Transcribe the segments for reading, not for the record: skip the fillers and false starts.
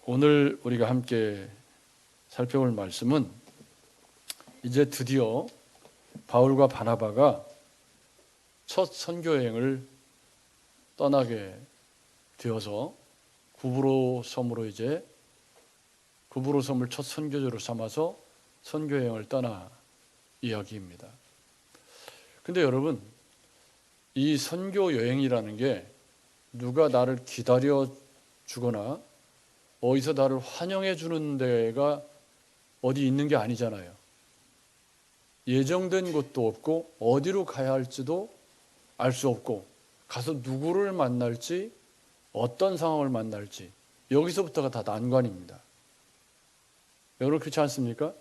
오늘 우리가 함께 살펴볼 말씀은 이제 드디어 바울과 바나바가 첫 선교 여행을 떠나게 되어서 구브로 섬을 첫 선교지로 삼아서 선교 여행을 떠나 이야기입니다. 근데 여러분, 이 선교 여행이라는 게 누가 나를 기다려 주거나 어디서 나를 환영해 주는 데가 어디 있는 게 아니잖아요. 예정된 곳도 없고 어디로 가야 할지도 알 수 없고 가서 누구를 만날지 어떤 상황을 만날지 여기서부터가 다 난관입니다. 여러분 그렇지 않습니까?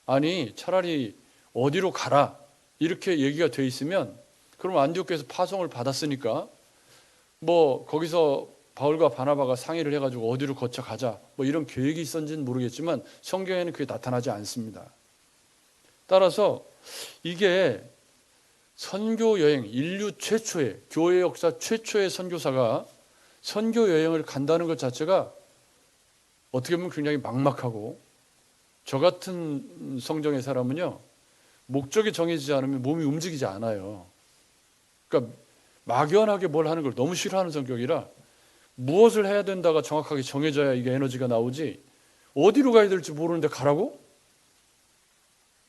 아니 차라리 어디로 가라 이렇게 얘기가 돼 있으면 그럼 안디옥에서 파송을 받았으니까 뭐 거기서 바울과 바나바가 상의를 해가지고 어디로 거쳐 가자 뭐 이런 계획이 있었는지는 모르겠지만 성경에는 그게 나타나지 않습니다. 따라서 이게 선교 여행, 인류 최초의 교회 역사 최초의 선교사가 선교 여행을 간다는 것 자체가 어떻게 보면 굉장히 막막하고 저 같은 성정의 사람은요 목적이 정해지지 않으면 몸이 움직이지 않아요. 그러니까 막연하게 뭘 하는 걸 너무 싫어하는 성격이라 무엇을 해야 된다가 정확하게 정해져야 이게 에너지가 나오지 어디로 가야 될지 모르는데 가라고?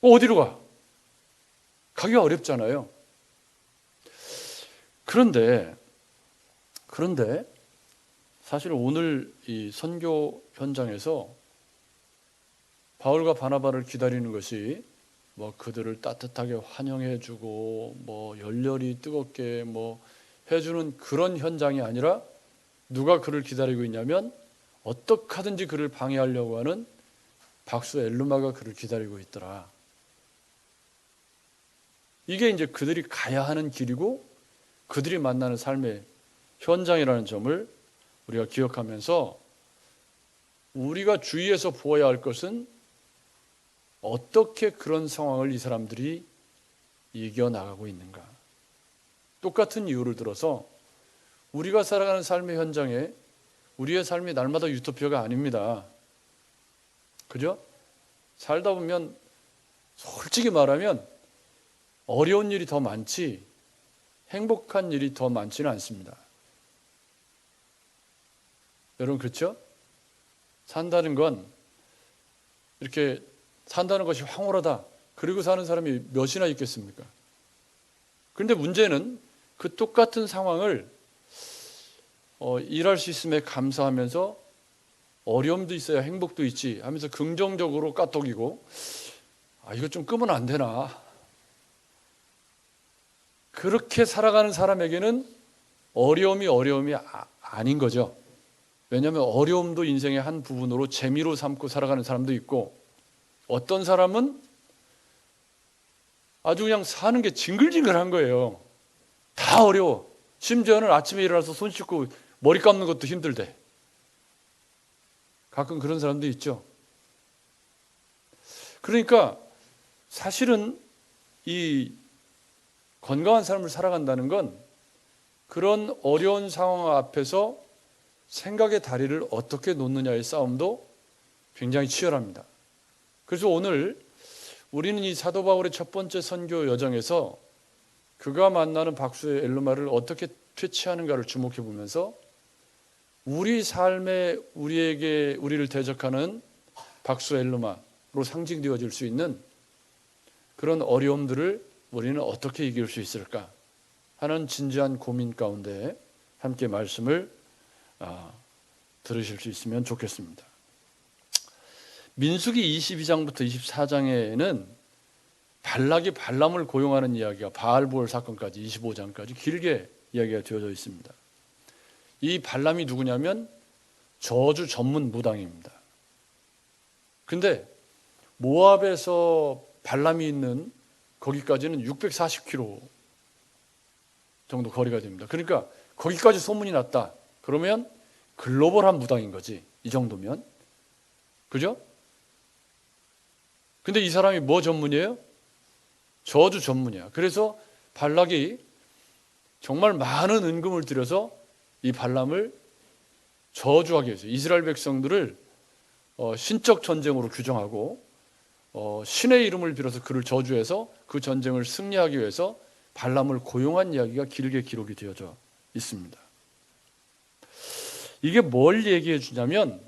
어디로 가? 가기가 어렵잖아요. 그런데 사실 오늘 이 선교 현장에서 바울과 바나바를 기다리는 것이 뭐 그들을 따뜻하게 환영해주고 뭐 열렬히 뜨겁게 뭐 해주는 그런 현장이 아니라 누가 그를 기다리고 있냐면 어떻게 하든지 그를 방해하려고 하는 박수 엘루마가 그를 기다리고 있더라. 이게 이제 그들이 가야 하는 길이고 그들이 만나는 삶의 현장이라는 점을 우리가 기억하면서 우리가 주의해서 보아야 할 것은 어떻게 그런 상황을 이 사람들이 이겨나가고 있는가. 똑같은 이유를 들어서 우리가 살아가는 삶의 현장에 우리의 삶이 날마다 유토피아가 아닙니다. 그죠? 살다 보면 솔직히 말하면 어려운 일이 더 많지 행복한 일이 더 많지는 않습니다. 여러분 그렇죠? 산다는 건 이렇게 산다는 것이 황홀하다. 그리고 사는 사람이 몇이나 있겠습니까? 그런데 문제는 그 똑같은 상황을 일할 수 있음에 감사하면서 어려움도 있어야 행복도 있지 하면서 긍정적으로 까똑이고 이거 좀 끄면 안 되나? 그렇게 살아가는 사람에게는 어려움이 아닌 거죠. 왜냐하면 어려움도 인생의 한 부분으로 재미로 삼고 살아가는 사람도 있고 어떤 사람은 아주 그냥 사는 게 징글징글한 거예요. 다 어려워. 심지어는 아침에 일어나서 손 씻고 머리 감는 것도 힘들대. 가끔 그런 사람도 있죠. 그러니까 사실은 이 건강한 삶을 살아간다는 건 그런 어려운 상황 앞에서 생각의 다리를 어떻게 놓느냐의 싸움도 굉장히 치열합니다. 그래서 오늘 우리는 이 사도 바울의 첫 번째 선교 여정에서 그가 만나는 박수의 엘루마를 어떻게 퇴치하는가를 주목해 보면서 우리 삶에 우리를 대적하는 박수 엘루마로 상징되어질 수 있는 그런 어려움들을 우리는 어떻게 이길 수 있을까 하는 진지한 고민 가운데 함께 말씀을 들으실 수 있으면 좋겠습니다. 민수기 22장부터 24장에는 발락이 발람을 고용하는 이야기가 바알보을 사건까지 25장까지 길게 이야기가 되어져 있습니다. 이 발람이 누구냐면 저주 전문 무당입니다. 근데 모압에서 발람이 있는 거기까지는 640km 정도 거리가 됩니다. 그러니까 거기까지 소문이 났다. 그러면 글로벌한 무당인 거지. 이 정도면. 그죠? 근데 이 사람이 뭐 전문이에요? 저주 전문이야. 그래서 발락이 정말 많은 은금을 들여서 이 발람을 저주하기 위해서 이스라엘 백성들을 신적 전쟁으로 규정하고 신의 이름을 빌어서 그를 저주해서 그 전쟁을 승리하기 위해서 발람을 고용한 이야기가 길게 기록이 되어져 있습니다. 이게 뭘 얘기해 주냐면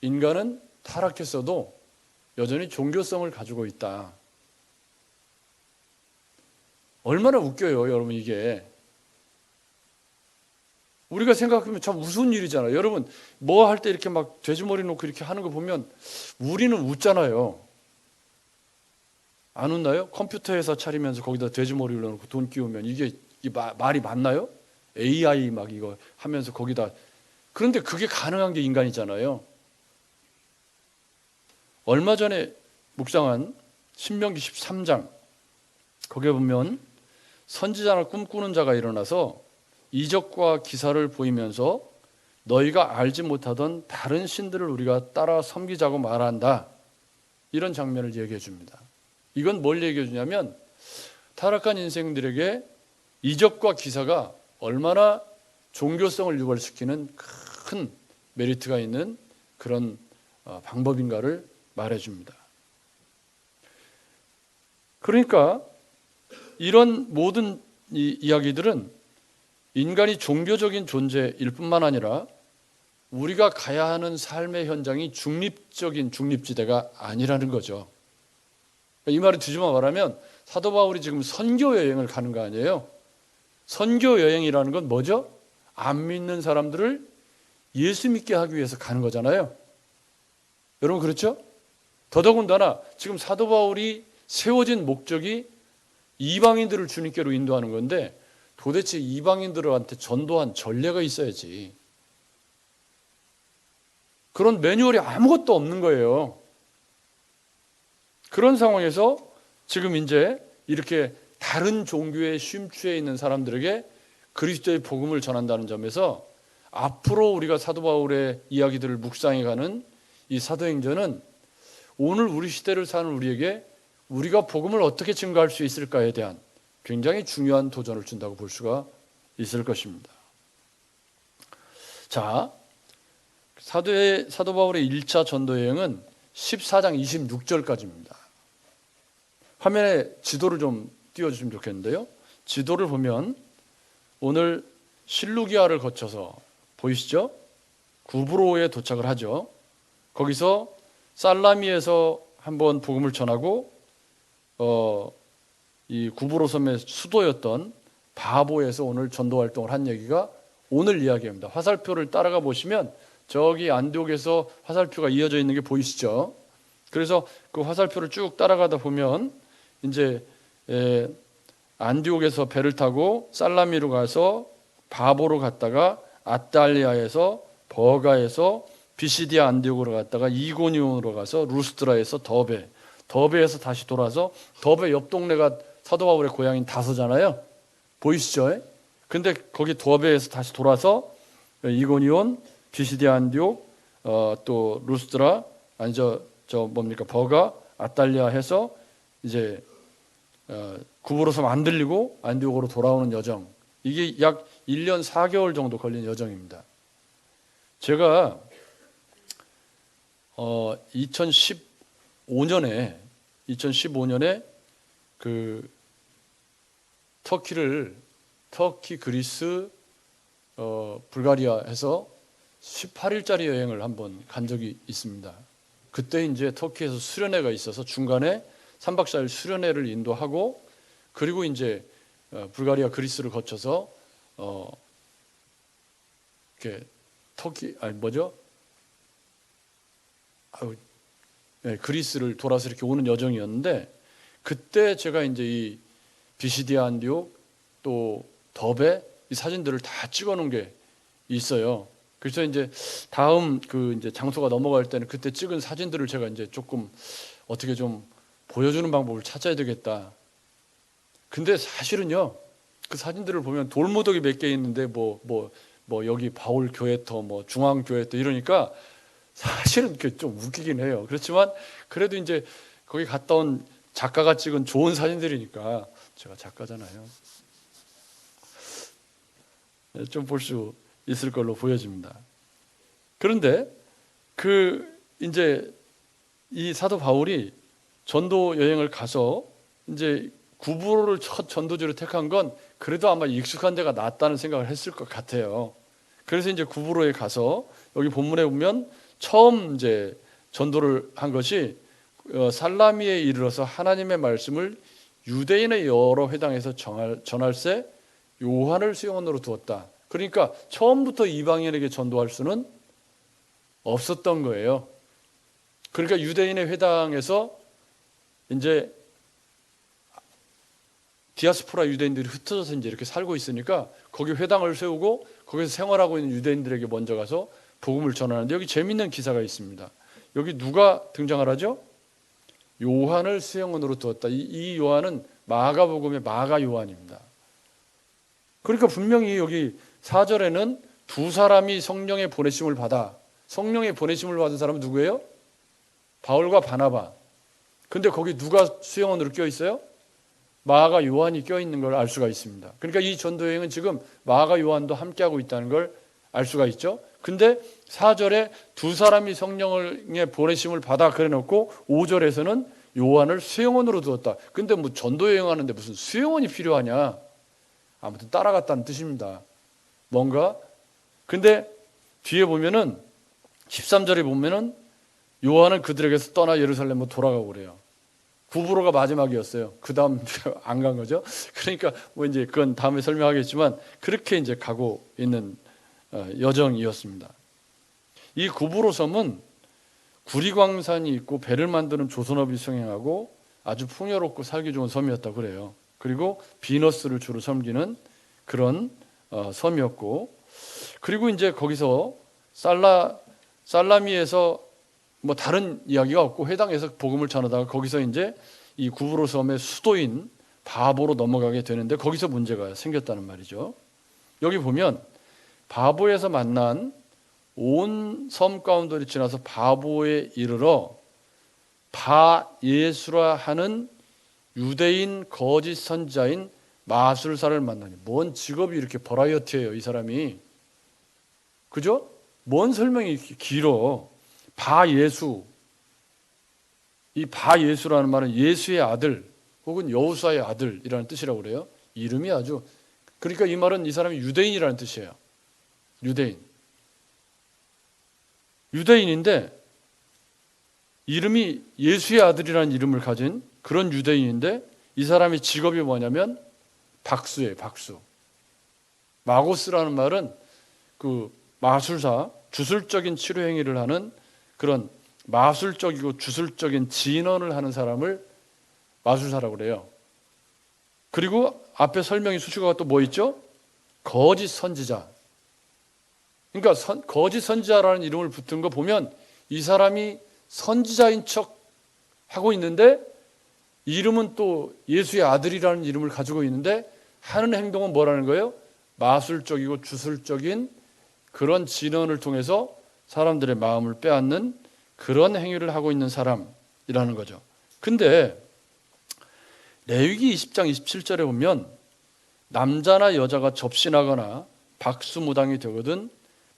인간은 타락했어도 여전히 종교성을 가지고 있다. 얼마나 웃겨요, 여러분. 이게 우리가 생각하면 참 우스운 일이잖아요. 여러분 뭐 할 때 이렇게 막 돼지머리 놓고 이렇게 하는 거 보면 우리는 웃잖아요. 안 웃나요? 컴퓨터 회사 차리면서 거기다 돼지머리 올려놓고 돈 끼우면 이게 말이 맞나요? AI 막 이거 하면서 거기다. 그런데 그게 가능한 게 인간이잖아요. 얼마 전에 묵상한 신명기 13장 거기에 보면 선지자나 꿈꾸는 자가 일어나서 이적과 기사를 보이면서 너희가 알지 못하던 다른 신들을 우리가 따라 섬기자고 말한다. 이런 장면을 얘기해 줍니다. 이건 뭘 얘기해 주냐면 타락한 인생들에게 이적과 기사가 얼마나 종교성을 유발시키는 큰 메리트가 있는 그런 방법인가를 말해 줍니다. 그러니까 이런 모든 이야기들은 인간이 종교적인 존재일 뿐만 아니라 우리가 가야 하는 삶의 현장이 중립적인 중립지대가 아니라는 거죠. 이 말을 뒤집어 말하면 사도 바울이 지금 선교 여행을 가는 거 아니에요? 선교 여행이라는 건 뭐죠? 안 믿는 사람들을 예수 믿게 하기 위해서 가는 거잖아요. 여러분 그렇죠? 더더군다나 지금 사도 바울이 세워진 목적이 이방인들을 주님께로 인도하는 건데 도대체 이방인들한테 전도한 전례가 있어야지. 그런 매뉴얼이 아무것도 없는 거예요. 그런 상황에서 지금 이제 이렇게 다른 종교에 심취해 있는 사람들에게 그리스도의 복음을 전한다는 점에서 앞으로 우리가 사도 바울의 이야기들을 묵상해가는 이 사도행전은 오늘 우리 시대를 사는 우리에게 우리가 복음을 어떻게 증거할 수 있을까에 대한 굉장히 중요한 도전을 준다고 볼 수가 있을 것입니다. 자, 사도 바울의 1차 전도 여행은 14장 26절까지입니다. 화면에 지도를 좀 띄워주시면 좋겠는데요. 지도를 보면 오늘 실루기아를 거쳐서 보이시죠? 구브로에 도착을 하죠. 거기서 살라미에서 한번 복음을 전하고 이 구브로 섬의 수도였던 바보에서 오늘 전도 활동을 한 얘기가 오늘 이야기입니다. 화살표를 따라가 보시면 저기 안디옥에서 화살표가 이어져 있는 게 보이시죠? 그래서 그 화살표를 쭉 따라가다 보면 이제 안디옥에서 배를 타고 살라미로 가서 바보로 갔다가 아탈리아에서 버가에서 비시디아 안디옥으로 갔다가 이고니온으로 가서 루스드라에서 더베에서 다시 돌아서 더베 옆 동네가 사도 바울의 고향인 다서잖아요. 보이시죠? 근데 거기 더베에서 다시 돌아서 이고니온, 비시디아 안디옥, 또 루스드라, 아니 저 뭡니까 버가, 아탈리아 해서 이제 구브로섬 안 들리고 안디옥으로 돌아오는 여정. 이게 약 1년 4개월 정도 걸린 여정입니다. 제가 2015년에 그 터키, 그리스, 불가리아 해서 18일짜리 여행을 한번 간 적이 있습니다. 그때 이제 터키에서 수련회가 있어서 중간에 3박 4일 수련회를 인도하고 그리고 이제 불가리아, 그리스를 거쳐서 이렇게 그리스를 돌아서 이렇게 오는 여정이었는데 그때 제가 이제 이 비시디아 안디옥 또 더베 이 사진들을 다 찍어놓은 게 있어요. 그래서 이제 다음 그 이제 장소가 넘어갈 때는 그때 찍은 사진들을 제가 이제 조금 어떻게 좀 보여주는 방법을 찾아야 되겠다. 근데 사실은요, 그 사진들을 보면 돌무더기 몇 개 있는데 뭐 여기 바울 교회터 뭐 중앙 교회터 이러니까 사실은 좀 웃기긴 해요. 그렇지만 그래도 이제 거기 갔다 온 작가가 찍은 좋은 사진들이니까 제가 작가잖아요. 좀 볼 수 있을 걸로 보여집니다. 그런데 이제 이 사도 바울이 전도 여행을 가서 이제 구브로를 첫 전도지로 택한 건 그래도 아마 익숙한 데가 낫다는 생각을 했을 것 같아요. 그래서 이제 구브로에 가서 여기 본문에 보면 처음 이제 전도를 한 것이 살라미에 이르러서 하나님의 말씀을 유대인의 여러 회당에서 전할세 요한을 수용원으로 두었다. 그러니까 처음부터 이방인에게 전도할 수는 없었던 거예요. 그러니까 유대인의 회당에서 이제 디아스포라 유대인들이 흩어져서 이제 이렇게 살고 있으니까 거기 회당을 세우고 거기서 생활하고 있는 유대인들에게 먼저 가서 복음을 전하는데 여기 재밌는 기사가 있습니다. 여기 누가 등장을 하죠? 요한을 수용원으로 두었다. 이 요한은 마가복음의 마가 요한입니다. 그러니까 분명히 여기 4절에는 두 사람이 성령의 보내심을 받아. 성령의 보내심을 받은 사람은 누구예요? 바울과 바나바. 근데 거기 누가 수용원으로 껴 있어요? 마가 요한이 껴 있는 걸 알 수가 있습니다. 그러니까 이 전도 여행은 지금 마가 요한도 함께하고 있다는 걸 알 수가 있죠. 근데 4절에 두 사람이 성령의 보내심을 받아 그래 놓고 5절에서는 요한을 수용원으로 두었다. 근데 뭐 전도 여행하는데 무슨 수용원이 필요하냐? 아무튼 따라갔다는 뜻입니다. 뭔가 근데 뒤에 보면은 13절에 보면은 요한은 그들에게서 떠나 예루살렘으로 돌아가고 그래요. 구브로가 마지막이었어요. 그 다음 안 간 거죠. 그러니까 뭐 이제 그건 다음에 설명하겠지만 그렇게 이제 가고 있는 여정이었습니다. 이 구브로 섬은 구리광산이 있고 배를 만드는 조선업이 성행하고 아주 풍요롭고 살기 좋은 섬이었다고 그래요. 그리고 비너스를 주로 섬기는 그런 섬이었고, 그리고 이제 거기서 살라미에서 뭐 다른 이야기가 없고 회당에서 복음을 전하다가 거기서 이제 이 구브로 섬의 수도인 바보로 넘어가게 되는데 거기서 문제가 생겼다는 말이죠. 여기 보면 바보에서 만난 온 섬 가운데를 지나서 바보에 이르러 바예수라 하는 유대인 거짓 선지자인 마술사를 만나니, 뭔 직업이 이렇게 버라이어티해요 이 사람이. 그죠? 뭔 설명이 이렇게 길어. 바예수, 이 바예수라는 말은 예수의 아들 혹은 여호수아의 아들이라는 뜻이라고 그래요. 이름이 아주, 그러니까 이 말은 이 사람이 유대인이라는 뜻이에요. 유대인인데 이름이 예수의 아들이라는 이름을 가진 그런 유대인인데 이 사람의 직업이 뭐냐면 박수예요. 박수. 마고스라는 말은 그 마술사, 주술적인 치료 행위를 하는 그런 마술적이고 주술적인 진언을 하는 사람을 마술사라고 그래요. 그리고 앞에 설명이 수식어가 또 뭐 있죠? 거짓 선지자. 그러니까 거짓 선지자라는 이름을 붙은 거 보면 이 사람이 선지자인 척 하고 있는데 이름은 또 예수의 아들이라는 이름을 가지고 있는데 하는 행동은 뭐라는 거예요? 마술적이고 주술적인 그런 진언을 통해서 사람들의 마음을 빼앗는 그런 행위를 하고 있는 사람이라는 거죠. 근데 레위기 20장 27절에 보면 남자나 여자가 접신하거나 박수무당이 되거든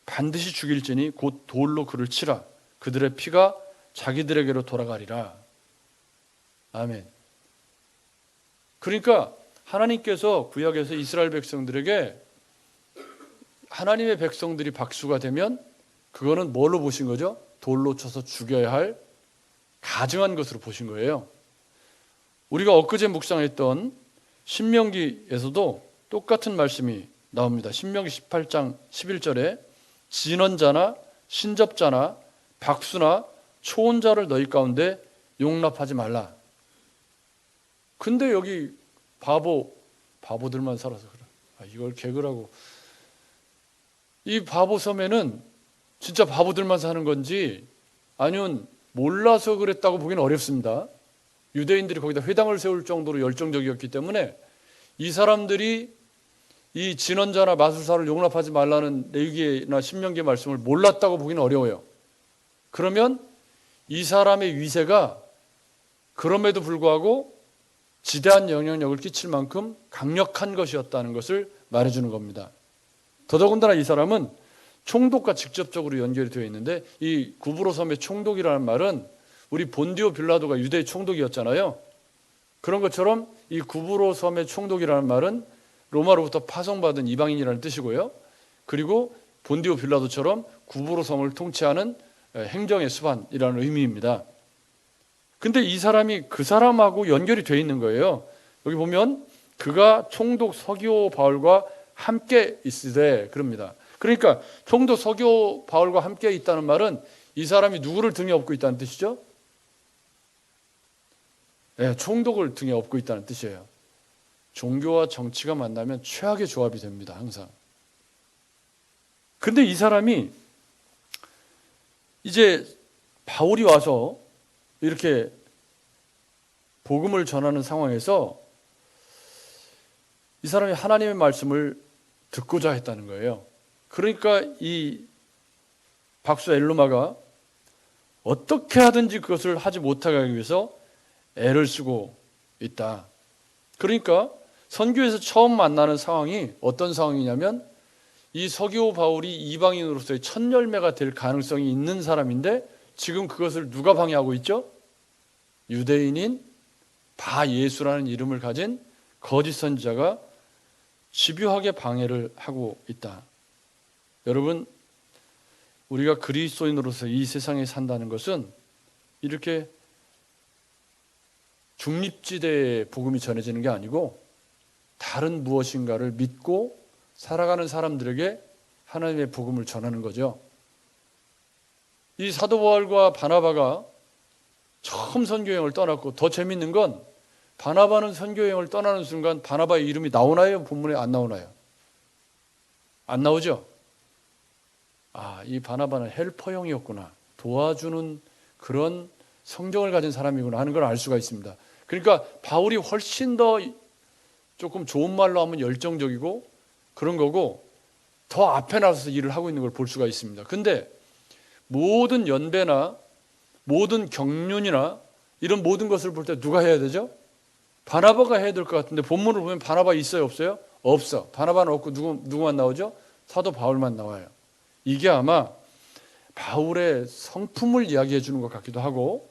반드시 죽일지니 곧 돌로 그를 치라. 그들의 피가 자기들에게로 돌아가리라. 아멘. 그러니까 하나님께서 구약에서 이스라엘 백성들에게 하나님의 백성들이 박수가 되면 그거는 뭘로 보신 거죠? 돌로 쳐서 죽여야 할 가증한 것으로 보신 거예요. 우리가 엊그제 묵상했던 신명기에서도 똑같은 말씀이 나옵니다. 신명기 18장 11절에 진언자나 신접자나 박수나 초혼자를 너희 가운데 용납하지 말라. 근데 여기 바보들만 살아서 그래. 이걸 개그라고. 이 바보 섬에는 진짜 바보들만 사는 건지 아니면 몰라서 그랬다고 보기는 어렵습니다. 유대인들이 거기다 회당을 세울 정도로 열정적이었기 때문에 이 사람들이 이 진언자나 마술사를 용납하지 말라는 레위기나 신명기의 말씀을 몰랐다고 보기는 어려워요. 그러면 이 사람의 위세가 그럼에도 불구하고 지대한 영향력을 끼칠 만큼 강력한 것이었다는 것을 말해주는 겁니다. 더더군다나 이 사람은 총독과 직접적으로 연결이 되어 있는데, 이 구브로 섬의 총독이라는 말은 우리 본디오 빌라도가 유대의 총독이었잖아요. 그런 것처럼 이 구브로 섬의 총독이라는 말은 로마로부터 파송받은 이방인이라는 뜻이고요. 그리고 본디오 빌라도처럼 구브로 섬을 통치하는 행정의 수반이라는 의미입니다. 근데 이 사람이 그 사람하고 연결이 되어 있는 거예요. 여기 보면 그가 총독 서기오 바울과 함께 있으되 그럽니다. 그러니까 총독 서기오 바울과 함께 있다는 말은 이 사람이 누구를 등에 업고 있다는 뜻이죠? 네, 총독을 등에 업고 있다는 뜻이에요. 종교와 정치가 만나면 최악의 조합이 됩니다. 항상. 근데 이 사람이 이제 바울이 와서 이렇게 복음을 전하는 상황에서 이 사람이 하나님의 말씀을 듣고자 했다는 거예요. 그러니까 이 박수 엘루마가 어떻게 하든지 그것을 하지 못하게 하기 위해서 애를 쓰고 있다. 그러니까 선교에서 처음 만나는 상황이 어떤 상황이냐면 이 서기오 바울이 이방인으로서의 첫 열매가 될 가능성이 있는 사람인데 지금 그것을 누가 방해하고 있죠? 유대인인 바 예수라는 이름을 가진 거짓 선지자가 집요하게 방해를 하고 있다. 여러분, 우리가 그리스도인으로서 이 세상에 산다는 것은 이렇게 중립지대에 복음이 전해지는 게 아니고 다른 무엇인가를 믿고 살아가는 사람들에게 하나님의 복음을 전하는 거죠. 이 사도 바울과 바나바가 처음 선교여행을 떠났고, 더 재밌는 건 바나바는 선교여행을 떠나는 순간 바나바의 이름이 나오나요? 본문에 안 나오나요? 안 나오죠? 아, 이 바나바는 헬퍼형이었구나, 도와주는 그런 성정을 가진 사람이구나 하는 걸 알 수가 있습니다. 그러니까 바울이 훨씬 더 조금 좋은 말로 하면 열정적이고 그런 거고 더 앞에 나서서 일을 하고 있는 걸 볼 수가 있습니다. 근데 모든 연배나 모든 경륜이나 이런 모든 것을 볼 때 누가 해야 되죠? 바나바가 해야 될 것 같은데 본문을 보면 바나바 있어요, 없어요? 없어. 바나바는 없고 누구만 나오죠? 사도 바울만 나와요. 이게 아마 바울의 성품을 이야기해 주는 것 같기도 하고,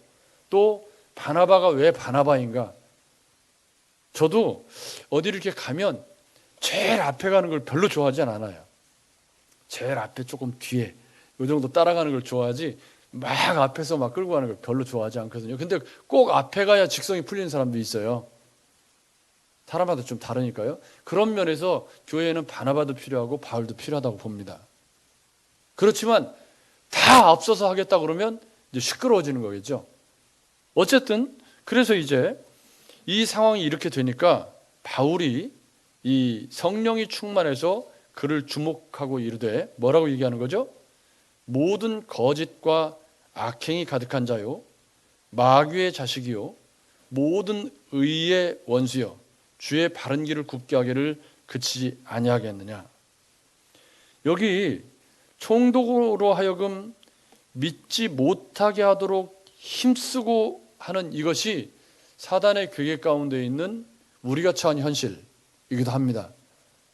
또 바나바가 왜 바나바인가? 저도 어디 이렇게 가면 제일 앞에 가는 걸 별로 좋아하지 않아요. 제일 앞에 조금 뒤에 이 정도 따라가는 걸 좋아하지, 막 앞에서 막 끌고 가는 걸 별로 좋아하지 않거든요. 근데 꼭 앞에 가야 직성이 풀리는 사람도 있어요. 사람마다 좀 다르니까요. 그런 면에서 교회에는 바나바도 필요하고 바울도 필요하다고 봅니다. 그렇지만 다 앞서서 하겠다 그러면 이제 시끄러워지는 거겠죠. 어쨌든 그래서 이제 이 상황이 이렇게 되니까 바울이 이 성령이 충만해서 그를 주목하고 이르되 뭐라고 얘기하는 거죠? 모든 거짓과 악행이 가득한 자요, 마귀의 자식이요, 모든 의의 원수요, 주의 바른 길을 굽게 하기를 그치지 아니하겠느냐. 여기 총독으로 하여금 믿지 못하게 하도록 힘쓰고 하는 이것이 사단의 괴계 가운데 있는 우리가 처한 현실이기도 합니다.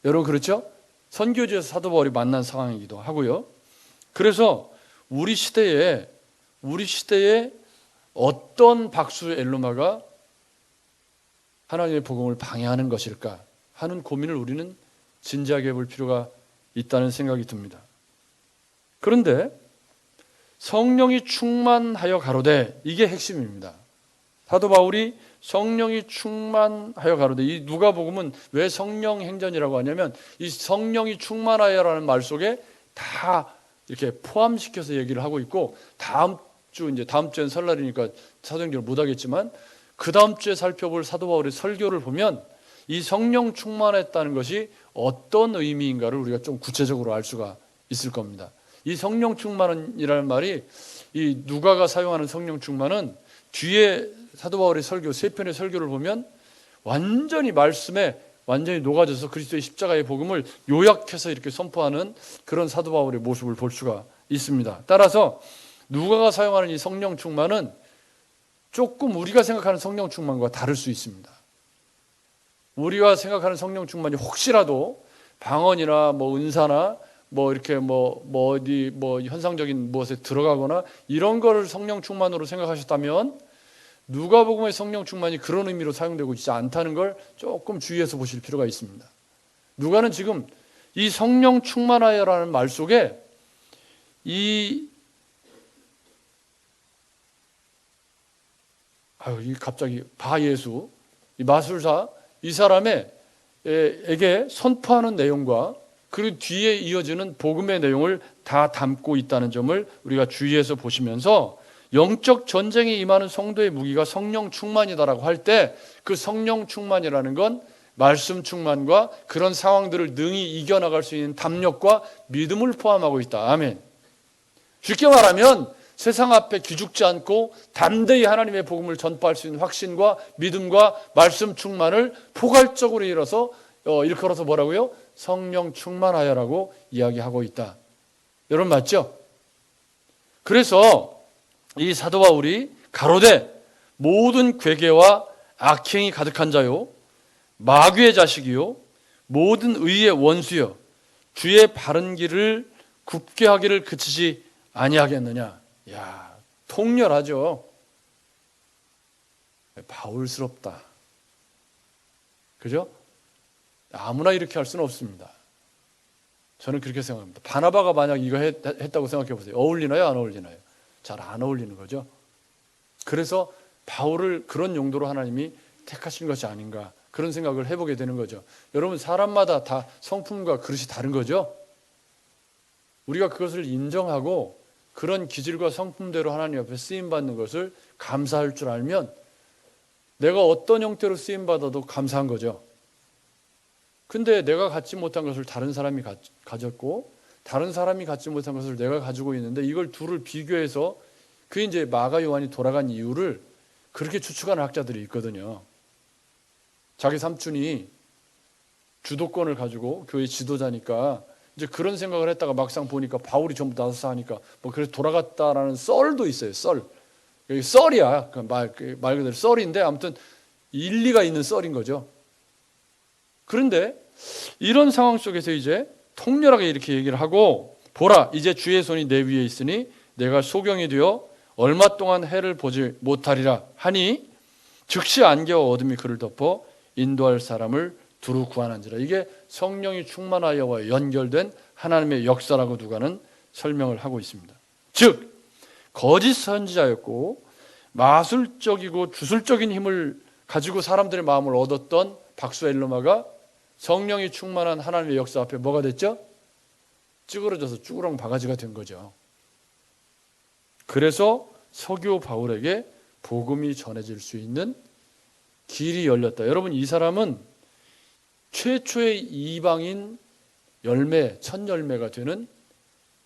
여러분 그렇죠? 선교지에서 사도 바울이 만난 상황이기도 하고요. 그래서 우리 시대에 어떤 박수 엘루마가 하나님의 복음을 방해하는 것일까 하는 고민을 우리는 진지하게 해볼 필요가 있다는 생각이 듭니다. 그런데 성령이 충만하여 가로되, 이게 핵심입니다. 사도 바울이 성령이 충만하여 가로되, 이 누가복음은 왜 성령 행전이라고 하냐면 이 성령이 충만하여라는 말 속에 다 이렇게 포함시켜서 얘기를 하고 있고, 다음 주엔 설날이니까 사도행전을 못 하겠지만 그 다음 주에 살펴볼 사도 바울의 설교를 보면 이 성령 충만했다는 것이 어떤 의미인가를 우리가 좀 구체적으로 알 수가 있을 겁니다. 이 성령 충만이라는 말이, 이 누가가 사용하는 성령 충만은 뒤에 사도 바울의 설교, 세 편의 설교를 보면 완전히 말씀에 완전히 녹아져서 그리스도의 십자가의 복음을 요약해서 이렇게 선포하는 그런 사도 바울의 모습을 볼 수가 있습니다. 따라서 누가가 사용하는 이 성령 충만은 조금 우리가 생각하는 성령 충만과 다를 수 있습니다. 우리가 생각하는 성령 충만이 혹시라도 방언이나 뭐 은사나 뭐 이렇게 뭐 어디 뭐 현상적인 무엇에 들어가거나 이런 거를 성령 충만으로 생각하셨다면 누가복음의 성령 충만이 그런 의미로 사용되고 있지 않다는 걸 조금 주의해서 보실 필요가 있습니다. 누가는 지금 이 성령 충만하여라는 말 속에 이 갑자기 바예수, 이 마술사, 이 사람에게 선포하는 내용과 그리고 뒤에 이어지는 복음의 내용을 다 담고 있다는 점을 우리가 주의해서 보시면서 영적 전쟁에 임하는 성도의 무기가 성령 충만이다라고 할 때 그 성령 충만이라는 건 말씀 충만과 그런 상황들을 능히 이겨나갈 수 있는 담력과 믿음을 포함하고 있다. 아멘. 쉽게 말하면 세상 앞에 기죽지 않고 담대히 하나님의 복음을 전파할 수 있는 확신과 믿음과 말씀 충만을 포괄적으로 일컬어서 뭐라고요? 성령 충만하여라고 이야기하고 있다. 여러분 맞죠? 그래서 이 사도 바울이 가로되 모든 괴계와 악행이 가득한 자요 마귀의 자식이요 모든 의의 원수여 주의 바른 길을 굽게 하기를 그치지 아니하겠느냐. 야, 통렬하죠. 바울스럽다. 그죠? 아무나 이렇게 할 수는 없습니다. 저는 그렇게 생각합니다. 바나바가 만약 이거 했다고 생각해 보세요. 어울리나요? 안 어울리나요? 잘 안 어울리는 거죠. 그래서 바울을 그런 용도로 하나님이 택하신 것이 아닌가 그런 생각을 해보게 되는 거죠. 여러분 사람마다 다 성품과 그릇이 다른 거죠. 우리가 그것을 인정하고 그런 기질과 성품대로 하나님 앞에 쓰임받는 것을 감사할 줄 알면 내가 어떤 형태로 쓰임받아도 감사한 거죠. 근데 내가 갖지 못한 것을 다른 사람이 가졌고 다른 사람이 갖지 못한 것을 내가 가지고 있는데 이걸 둘을 비교해서 그게 이제 마가 요한이 돌아간 이유를 그렇게 추측하는 학자들이 있거든요. 자기 삼촌이 주도권을 가지고 교회 지도자니까 이제 그런 생각을 했다가 막상 보니까 바울이 전부 나서서 하니까 뭐 그래서 돌아갔다라는 썰도 있어요. 썰. 여기 썰이야. 말 그대로 썰인데 아무튼 일리가 있는 썰인 거죠. 그런데 이런 상황 속에서 이제 통렬하게 이렇게 얘기를 하고 보라 이제 주의 손이 내 위에 있으니 내가 소경이 되어 얼마 동안 해를 보지 못하리라 하니 즉시 안개와 어둠이 그를 덮어 인도할 사람을 두루 구하는지라. 이게 성령이 충만하여와 연결된 하나님의 역사라고 누가는 설명을 하고 있습니다. 즉 거짓 선지자였고 마술적이고 주술적인 힘을 가지고 사람들의 마음을 얻었던 박수 엘르마가 성령이 충만한 하나님의 역사 앞에 뭐가 됐죠? 찌그러져서 쭈그렁 바가지가 된 거죠. 그래서 서기오 바울에게 복음이 전해질 수 있는 길이 열렸다. 여러분 이 사람은 최초의 이방인 열매, 첫 열매가 되는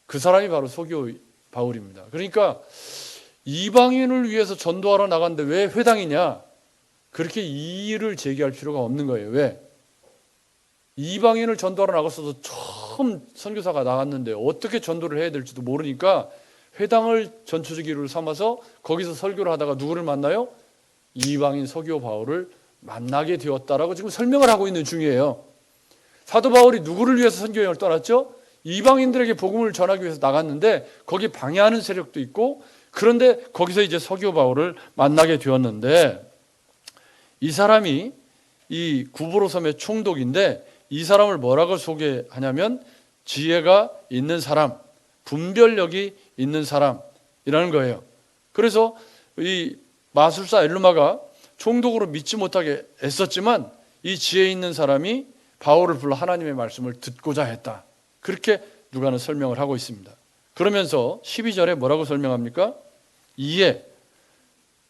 그 사람이 바로 서기오 바울입니다. 그러니까 이방인을 위해서 전도하러 나갔는데 왜 회당이냐? 그렇게 이의를 제기할 필요가 없는 거예요. 왜? 이방인을 전도하러 나갔어도 처음 선교사가 나갔는데 어떻게 전도를 해야 될지도 모르니까 회당을 전초지기로 삼아서 거기서 설교를 하다가 누구를 만나요? 이방인 서기오 바울을 만나게 되었다라고 지금 설명을 하고 있는 중이에요. 사도 바울이 누구를 위해서 선교여행을 떠났죠? 이방인들에게 복음을 전하기 위해서 나갔는데 거기 방해하는 세력도 있고 그런데 거기서 이제 서기오 바울을 만나게 되었는데 이 사람이 이 구브로 섬의 총독인데 이 사람을 뭐라고 소개하냐면 지혜가 있는 사람, 분별력이 있는 사람이라는 거예요. 그래서 이 마술사 엘르마가 총독으로 믿지 못하게 애썼지만 이 지혜 있는 사람이 바울을 불러 하나님의 말씀을 듣고자 했다. 그렇게 누가는 설명을 하고 있습니다. 그러면서 12절에 뭐라고 설명합니까? 이에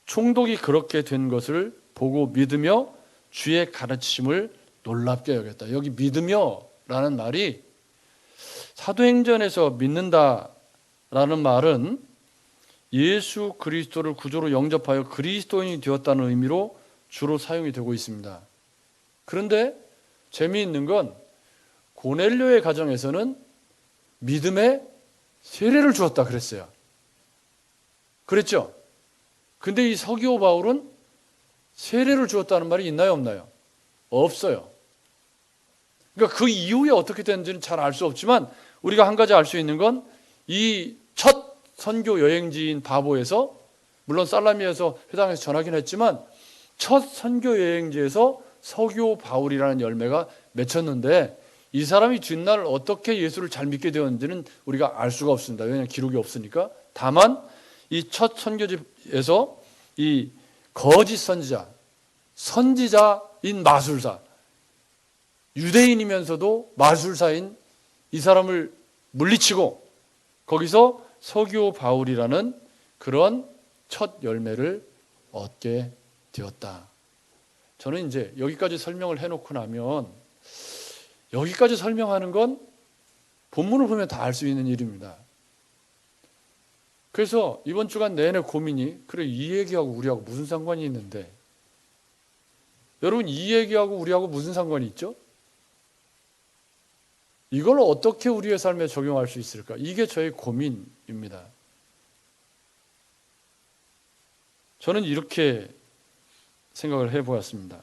총독이 그렇게 된 것을 보고 믿으며 주의 가르치심을 놀랍게 여겼다. 여기 믿으며라는 말이 사도행전에서 믿는다라는 말은 예수 그리스도를 구주로 영접하여 그리스도인이 되었다는 의미로 주로 사용이 되고 있습니다. 그런데 재미있는 건 고넬료의 가정에서는 믿음에 세례를 주었다 그랬어요. 그랬죠? 근데 이 서기오 바울은 세례를 주었다는 말이 있나요, 없나요? 없어요. 그러니까 그 이후에 어떻게 됐는지는 잘 알 수 없지만 우리가 한 가지 알 수 있는 건 이 첫 선교 여행지인 바보에서, 물론 살라미에서 회당에서 전하긴 했지만 첫 선교 여행지에서 서교 바울이라는 열매가 맺혔는데, 이 사람이 뒷날 어떻게 예수를 잘 믿게 되었는지는 우리가 알 수가 없습니다. 왜냐하면 기록이 없으니까. 다만 이 첫 선교지에서 이 거짓 선지자인 마술사, 유대인이면서도 마술사인 이 사람을 물리치고 거기서 서교 바울이라는 그런 첫 열매를 얻게 되었다. 저는 이제 여기까지 설명을 해놓고 나면, 여기까지 설명하는 건 본문을 보면 다 알 수 있는 일입니다. 그래서 이번 주간 내내 고민이, 그래 이 얘기하고 우리하고 무슨 상관이 있는데, 여러분 이 얘기하고 우리하고 무슨 상관이 있죠? 이걸 어떻게 우리의 삶에 적용할 수 있을까? 이게 저의 고민입니다. 저는 이렇게 생각을 해보았습니다.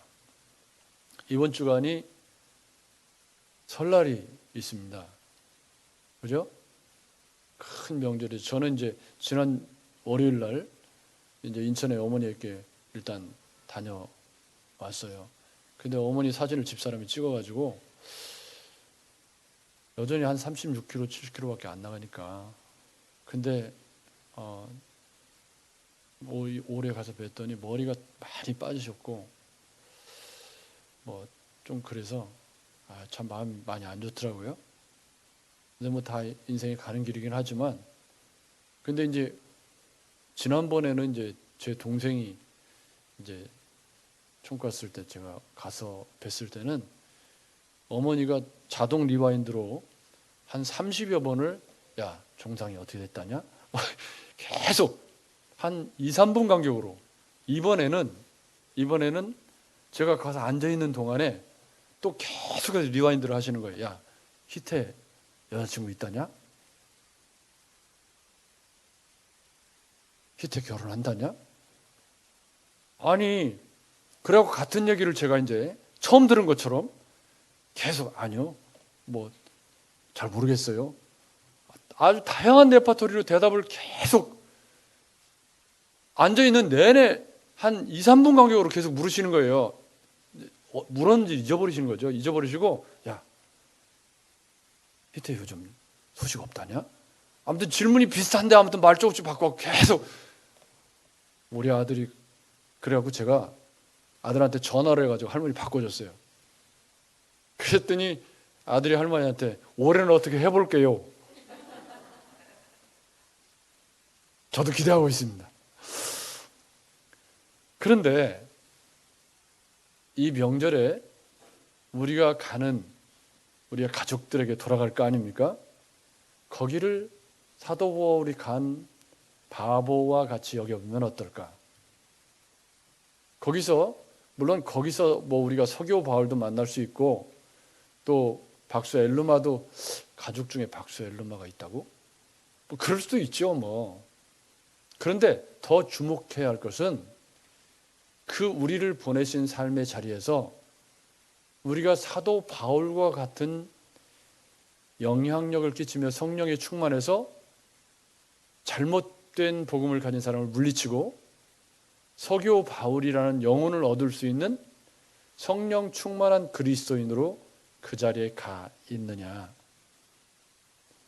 이번 주간이 설날이 있습니다. 그죠? 큰 명절이죠. 저는 이제 지난 월요일 날 이제 인천에 어머니에게 일단 다녀왔어요. 근데 어머니 사진을 집사람이 찍어가지고 여전히 한 36kg, 70kg밖에 안 나가니까. 근데 올해 가서 뵀더니 머리가 많이 빠지셨고 뭐 좀 그래서 참 마음이 많이 안 좋더라고요. 근데 뭐 다 인생이 가는 길이긴 하지만, 근데 이제 지난번에는 이제 제 동생이 이제 총과 쓸 때 제가 가서 뵀을 때는 어머니가 자동 리와인드로 한 30여 번을 야 정상이 어떻게 됐다냐 계속 한 2, 3분 간격으로, 이번에는 제가 가서 앉아있는 동안에 또 계속해서 리와인드를 하시는 거예요. 야 희태 여자친구 있다냐? 희태 결혼한다냐? 아니 그래갖고 같은 얘기를 제가 이제 처음 들은 것처럼 계속 아니요 뭐 잘 모르겠어요. 아주 다양한 레파토리로 대답을 계속 앉아있는 내내 한 2, 3분 간격으로 계속 물으시는 거예요. 물었는지 잊어버리시는 거죠. 잊어버리시고 야 희태 요즘 소식 없다냐? 아무튼 질문이 비슷한데 아무튼 말 조금씩 바꿔 계속. 우리 아들이 그래갖고 제가 아들한테 전화를 해가지고 할머니 바꿔줬어요. 그랬더니 아들이 할머니한테 올해는 어떻게 해볼게요. 저도 기대하고 있습니다. 그런데 이 명절에 우리가 가족들에게 돌아갈 거 아닙니까? 거기를 사도 바울이 간 바보와 같이 여겨보면 어떨까? 물론 거기서 뭐 우리가 서교 바울도 만날 수 있고, 또 박수 엘루마도, 가족 중에 박수 엘루마가 있다고? 뭐 그럴 수도 있죠 뭐. 그런데 더 주목해야 할 것은 그 우리를 보내신 삶의 자리에서 우리가 사도 바울과 같은 영향력을 끼치며 성령에 충만해서 잘못된 복음을 가진 사람을 물리치고 서교 바울이라는 영혼을 얻을 수 있는 성령 충만한 그리스도인으로 그 자리에 가 있느냐.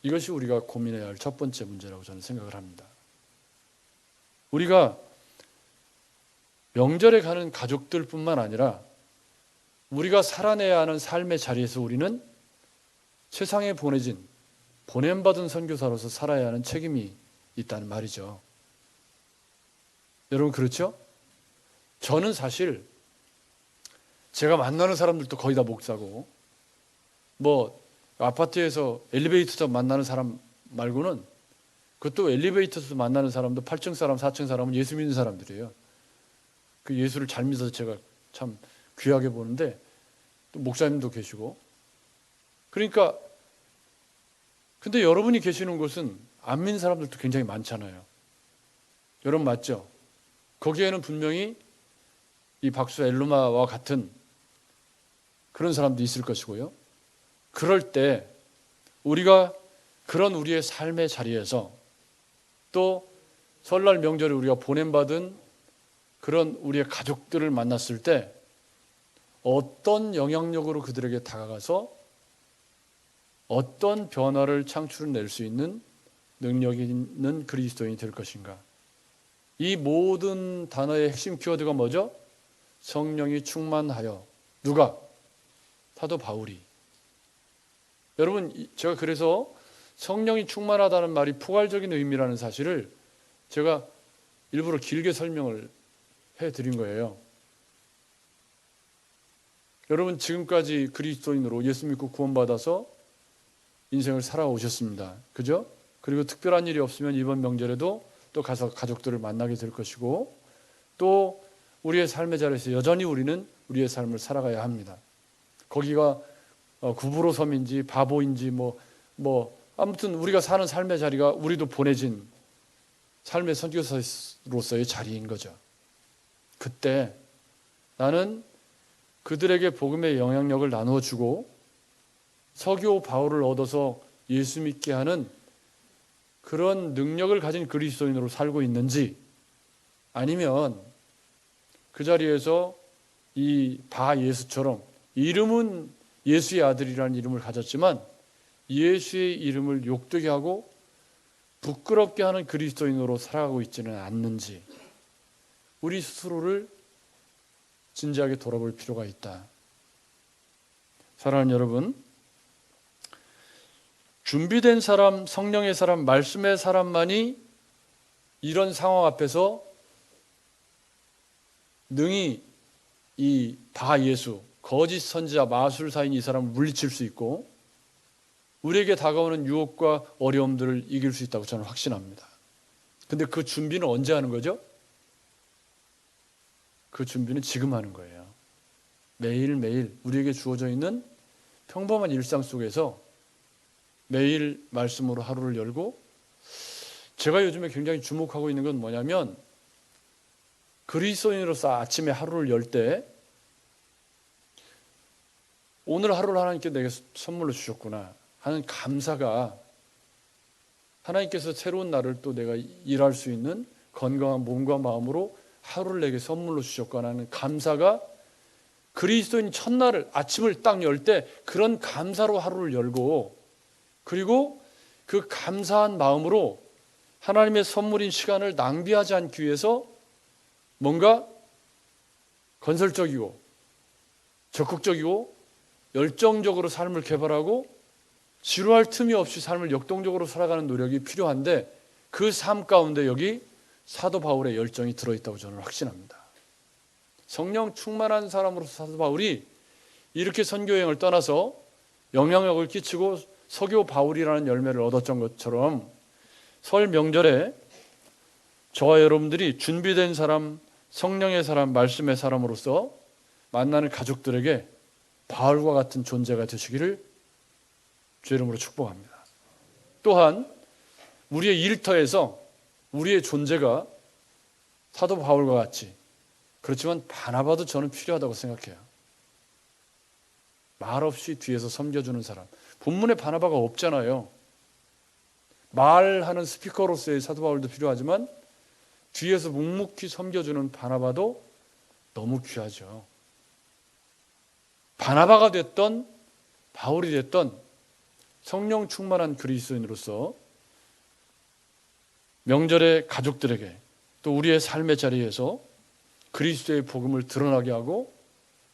이것이 우리가 고민해야 할 첫 번째 문제라고 저는 생각을 합니다. 우리가 명절에 가는 가족들뿐만 아니라 우리가 살아내야 하는 삶의 자리에서 우리는 세상에 보냄받은 선교사로서 살아야 하는 책임이 있다는 말이죠. 여러분 그렇죠? 저는 사실 제가 만나는 사람들도 거의 다 목사고, 뭐 아파트에서 엘리베이터에서 만나는 사람 말고는, 그것도 엘리베이터에서 만나는 사람도 8층 사람, 4층 사람은 예수 믿는 사람들이에요. 그 예수를 잘 믿어서 제가 참 귀하게 보는데, 또 목사님도 계시고. 그러니까 근데 여러분이 계시는 곳은 안 믿는 사람들도 굉장히 많잖아요. 여러분 맞죠? 거기에는 분명히 이 박수 엘루마와 같은 그런 사람도 있을 것이고요. 그럴 때 우리가 그런 우리의 삶의 자리에서 또 설날 명절에 우리가 보냄받은 그런 우리의 가족들을 만났을 때 어떤 영향력으로 그들에게 다가가서 어떤 변화를 창출해낼 수 있는 능력이 있는 그리스도인이 될 것인가. 이 모든 단어의 핵심 키워드가 뭐죠? 성령이 충만하여. 누가? 사도 바울이. 여러분, 제가 그래서 성령이 충만하다는 말이 포괄적인 의미라는 사실을 제가 일부러 길게 설명을 해드린 거예요. 여러분, 지금까지 그리스도인으로 예수 믿고 구원받아서 인생을 살아오셨습니다. 그죠? 그리고 특별한 일이 없으면 이번 명절에도 또 가서 가족들을 만나게 될 것이고, 또 우리의 삶의 자리에서 여전히 우리는 우리의 삶을 살아가야 합니다. 거기가 구부로 섬인지 바보인지 아무튼 우리가 사는 삶의 자리가 우리도 보내진 삶의 선교사로서의 자리인 거죠. 그때 나는 그들에게 복음의 영향력을 나누어 주고 서교 바울을 얻어서 예수 믿게 하는 그런 능력을 가진 그리스도인으로 살고 있는지, 아니면 그 자리에서 이 바 예수처럼 이름은 예수의 아들이라는 이름을 가졌지만 예수의 이름을 욕되게 하고 부끄럽게 하는 그리스도인으로 살아가고 있지는 않는지, 우리 스스로를 진지하게 돌아볼 필요가 있다. 사랑하는 여러분, 준비된 사람, 성령의 사람, 말씀의 사람만이 이런 상황 앞에서 능히 이 바 예수, 거짓 선지자, 마술사인 이 사람을 물리칠 수 있고 우리에게 다가오는 유혹과 어려움들을 이길 수 있다고 저는 확신합니다. 근데 그 준비는 언제 하는 거죠? 그 준비는 지금 하는 거예요. 매일매일 우리에게 주어져 있는 평범한 일상 속에서 매일 말씀으로 하루를 열고, 제가 요즘에 굉장히 주목하고 있는 건 뭐냐면, 그리스도인으로서 아침에 하루를 열 때 오늘 하루를 하나님께 내게 선물로 주셨구나 하는 감사가, 하나님께서 새로운 날을 또 내가 일할 수 있는 건강한 몸과 마음으로 하루를 내게 선물로 주셨구나 하는 감사가, 그리스도인 첫날을 아침을 딱 열 때 그런 감사로 하루를 열고, 그리고 그 감사한 마음으로 하나님의 선물인 시간을 낭비하지 않기 위해서 뭔가 건설적이고 적극적이고 열정적으로 삶을 개발하고 지루할 틈이 없이 삶을 역동적으로 살아가는 노력이 필요한데, 그 삶 가운데 여기 사도 바울의 열정이 들어있다고 저는 확신합니다. 성령 충만한 사람으로서 사도 바울이 이렇게 선교여행을 떠나서 영향력을 끼치고 서교 바울이라는 열매를 얻었던 것처럼, 설 명절에 저와 여러분들이 준비된 사람, 성령의 사람, 말씀의 사람으로서 만나는 가족들에게 바울과 같은 존재가 되시기를 주의 이름으로 축복합니다. 또한 우리의 일터에서 우리의 존재가 사도 바울과 같이, 그렇지만 바나바도 저는 필요하다고 생각해요. 말없이 뒤에서 섬겨주는 사람. 본문에 바나바가 없잖아요. 말하는 스피커로서의 사도 바울도 필요하지만 뒤에서 묵묵히 섬겨주는 바나바도 너무 귀하죠. 바나바가 됐던 바울이 됐던 성령 충만한 그리스도인으로서 명절의 가족들에게 또 우리의 삶의 자리에서 그리스도의 복음을 드러나게 하고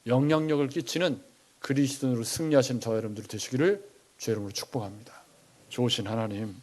영향력을 끼치는 그리스도인으로 승리하시는 저와 여러분들이 되시기를 주의 이름으로 축복합니다. 좋으신 하나님,